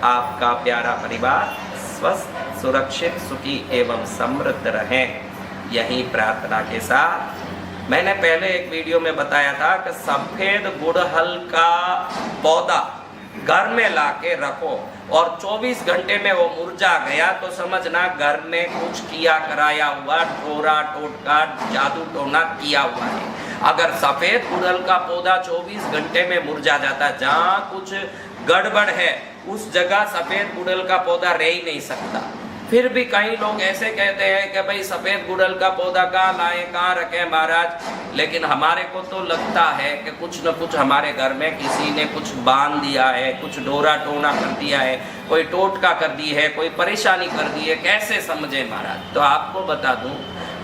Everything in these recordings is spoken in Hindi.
आपका प्यारा परिवार स्वस्थ, सुरक्षित, सुखी एवं समृद्ध रहे, यही प्रार्थना के साथ मैंने पहले एक वीडियो में बताया था कि सफेद गुड़हल का पौधा घर में लाके रखो और 24 घंटे में वो मुरझा गया तो समझना घर में कुछ किया कराया हुआ, टोरा टोटका, जादू टोना किया हुआ है। अगर सफेद गुड़हल का पौधा 24 घंटे में मुरझा जाता, जहाँ कुछ गड़बड़ है उस जगह सफेद गुड़हल का पौधा रह ही नहीं सकता। फिर भी कई लोग ऐसे कहते हैं कि भाई सफेद गुड़हल का पौधा कहाँ लाए, कहाँ रखे महाराज, लेकिन हमारे को तो लगता है कि कुछ न कुछ हमारे घर में किसी ने कुछ बांध दिया है, कुछ डोरा टोना कर दिया है, कोई टोटका कर दी है, कोई परेशानी कर दी है। कैसे समझे महाराज? तो आपको बता दूं,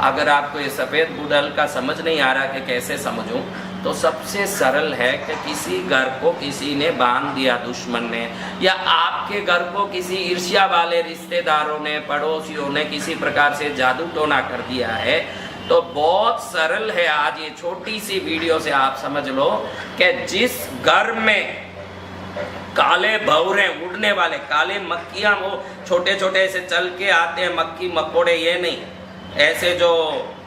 अगर आपको ये सफेद गुड़हल का समझ नहीं आ रहा कि कैसे समझूं, तो सबसे सरल है कि किसी घर को किसी ने बांध दिया, दुश्मन ने, या आपके घर को किसी ईर्ष्या वाले रिश्तेदारों ने, पड़ोसियों ने किसी प्रकार से जादू टोना कर दिया है, तो बहुत सरल है। आज ये छोटी सी वीडियो से आप समझ लो कि जिस घर में काले भंवरे उड़ने वाले, काले मक्खियां, वो छोटे छोटे ऐसे चल के आते हैं, मक्खी मकोड़े, ये नहीं, ऐसे जो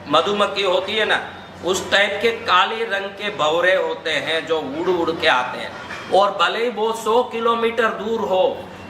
मधुमक्खी होती है ना, उस टाइप के काले रंग के भंवरे होते हैं जो उड़ उड़ के आते हैं। और भले ही वो 100 किलोमीटर दूर हो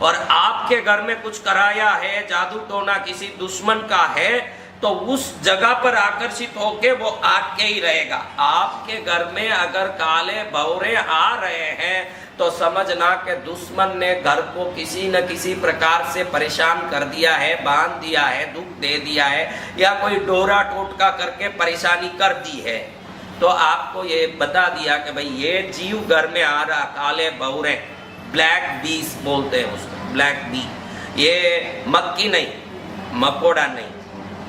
और आपके घर में कुछ कराया है, जादू टोना किसी दुश्मन का है, तो उस जगह पर आकर्षित होके वो आके ही रहेगा। आपके घर में अगर काले भंवरे आ रहे हैं तो समझना कि दुश्मन ने घर को किसी न किसी प्रकार से परेशान कर दिया है, बांध दिया है, दुख दे दिया है, या कोई डोरा टोटका करके परेशानी कर दी है। तो आपको ये बता दिया कि भाई ये जीव घर में आ रहा, काले भंवरे, ब्लैक बीस बोलते हैं उसको, ब्लैक बी, ये मक्खी नहीं, मकोड़ा नहीं,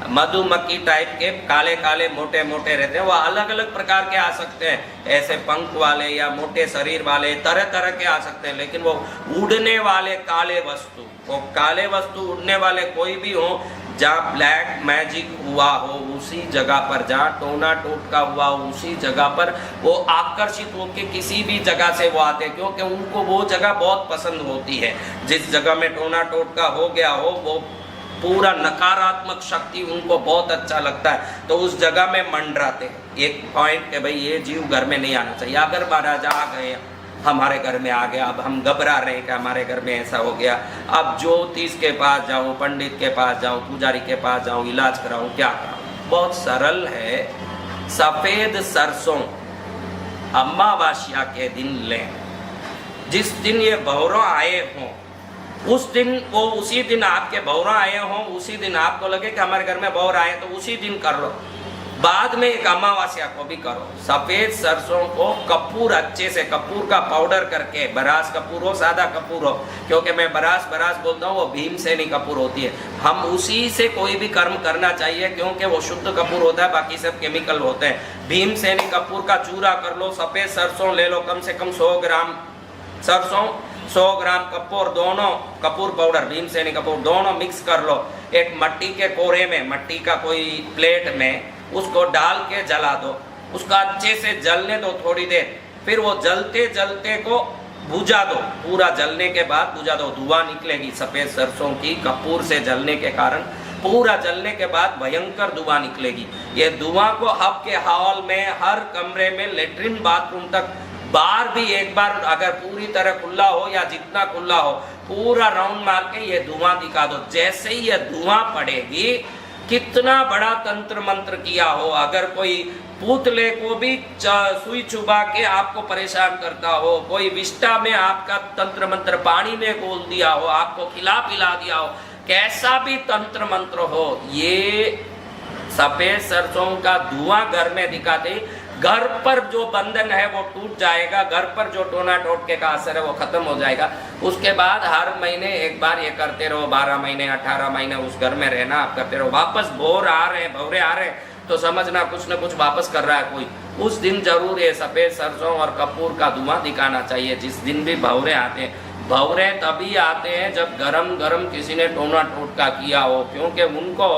मधुमक्खी टाइप के काले काले मोटे मोटे रहते हैं। वो अलग अलग प्रकार के आ सकते हैं, ऐसे पंख वाले या मोटे शरीर वाले, तरह तरह के आ सकते हैं, लेकिन वो उड़ने वाले काले वस्तु, वो काले वस्तु उड़ने वाले कोई भी हो, जहाँ ब्लैक मैजिक हुआ हो उसी जगह पर, जहाँ टोना टोटका हुआ हो उसी जगह पर वो आकर्षित होकर किसी भी जगह से वो आते हैं, क्योंकि उनको वो जगह बहुत पसंद होती है। जिस जगह में टोना टोटका हो गया हो, वो पूरा नकारात्मक शक्ति उनको बहुत अच्छा लगता है, तो उस जगह में मंडराते हैं। एक पॉइंट है भाई, ये जीव घर में नहीं आना चाहिए। अगर महाराज आ गए, हमारे घर में आ गया, अब हम घबरा रहे हैं कि हमारे घर में ऐसा हो गया, अब ज्योतिष के पास जाऊं, पंडित के पास जाऊं, पुजारी के पास जाऊं, इलाज कराऊं, क्या कराऊं? बहुत सरल है। सफेद सरसों अमावस्या के दिन लें। जिस दिन ये भंवरे आए हों उस दिन, वो उसी दिन आपके भंवरे आए हों, उसी दिन आपको लगे कि हमारे घर में भंवरे आए, तो उसी दिन कर लो। बाद में एक अमावस्या को भी करो। सफेद सरसों को कपूर, अच्छे से कपूर का पाउडर करके, बरास कपूर हो, सादा कपूर हो, क्योंकि मैं बरास बोलता हूँ, वो भीमसेनी कपूर होती है, हम उसी से कोई भी कर्म करना चाहिए, क्योंकि वो शुद्ध कपूर होता है, बाकी सब केमिकल होते हैं। भीमसेनी कपूर का चूरा कर लो, सफेद सरसों ले लो, कम से कम 100 ग्राम सरसों, 100 ग्राम कपूर, दोनों कपूर पाउडर, भीमसेनी कपूर, दोनों मिक्स कर लो। एक मिट्टी के कोरे में, मिट्टी का कोई प्लेट में उसको डाल के जला दो, उसका अच्छे से जलने दो थोड़ी देर, फिर वो जलते जलते को बुझा दो, पूरा जलने के बाद बुझा दो, धुआं निकलेगी सफेद सरसों की, कपूर से जलने के कारण पूरा जलने के बाद भयंकर धुआं निकलेगी। ये धुआं को आपके हॉल में, हर कमरे में, लेटरिन बाथरूम तक, बाहर भी एक बार अगर पूरी तरह खुला हो या जितना खुला हो, पूरा राउंड मार के ये धुआं दिखा दो। जैसे ही ये धुआं पड़ेगी, कितना बड़ा तंत्र मंत्र किया हो, अगर कोई पुतले को भी सुई चुबा के आपको परेशान करता हो, कोई विष्टा में आपका तंत्र मंत्र पानी में घोल दिया हो, आपको खिला पिला दिया हो, कैसा भी तंत्र मंत्र हो, ये सफेद सरसों का धुआं घर में दिखाते घर पर जो बंधन है वो टूट जाएगा, घर पर जो टोना टोटके का असर है वो खत्म हो जाएगा। उसके बाद हर महीने एक बार ये करते रहो, 12 महीने 18 महीने उस घर में रहना आप करते रहो। वापस भंवरे आ रहे हैं तो समझना कुछ न कुछ वापस कर रहा है कोई। उस दिन जरूर ये सफेद सरसों और कपूर का धुआं दिखाना चाहिए। जिस दिन भी भंवरे आते हैं, भंवरे तभी आते हैं जब गरम गरम किसी ने टोना टोटका किया हो, क्योंकि उनको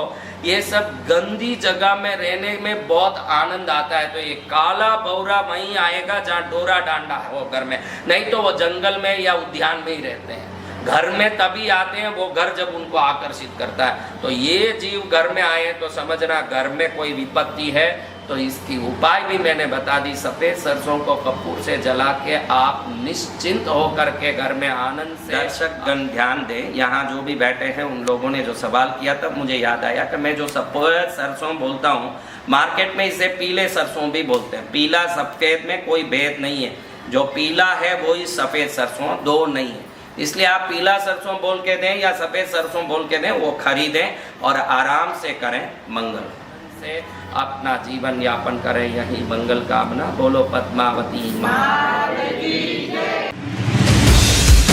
ये सब गंदी जगह में रहने में बहुत आनंद आता है। तो ये काला भंवरा वहीं आएगा जहाँ डोरा डांडा हो घर में, नहीं तो वो जंगल में या उद्यान में ही रहते हैं। घर में तभी आते हैं वो घर जब उनको आकर्षित करता है। तो ये जीव घर में आए हैं तो समझना घर में कोई विपत्ति है। तो इसकी उपाय भी मैंने बता दी। सफ़ेद सरसों को कपूर से जला के आप निश्चिंत होकर के घर में आनंद से। दर्शकगण ध्यान दें, यहाँ जो भी बैठे हैं उन लोगों ने जो सवाल किया तब मुझे याद आया कि मैं जो सफ़ेद सरसों बोलता हूँ, मार्केट में इसे पीले सरसों भी बोलते हैं। पीला सफ़ेद में कोई भेद नहीं है, जो पीला है वो ही सफ़ेद सरसों, दो नहीं है। इसलिए आप पीला सरसों बोल के दें या सफ़ेद सरसों बोल के दें, वो खरीदें और आराम से करें, मंगल से अपना जीवन यापन करें। यही मंगल कामना। बोलो पद्मावती माँ की जय।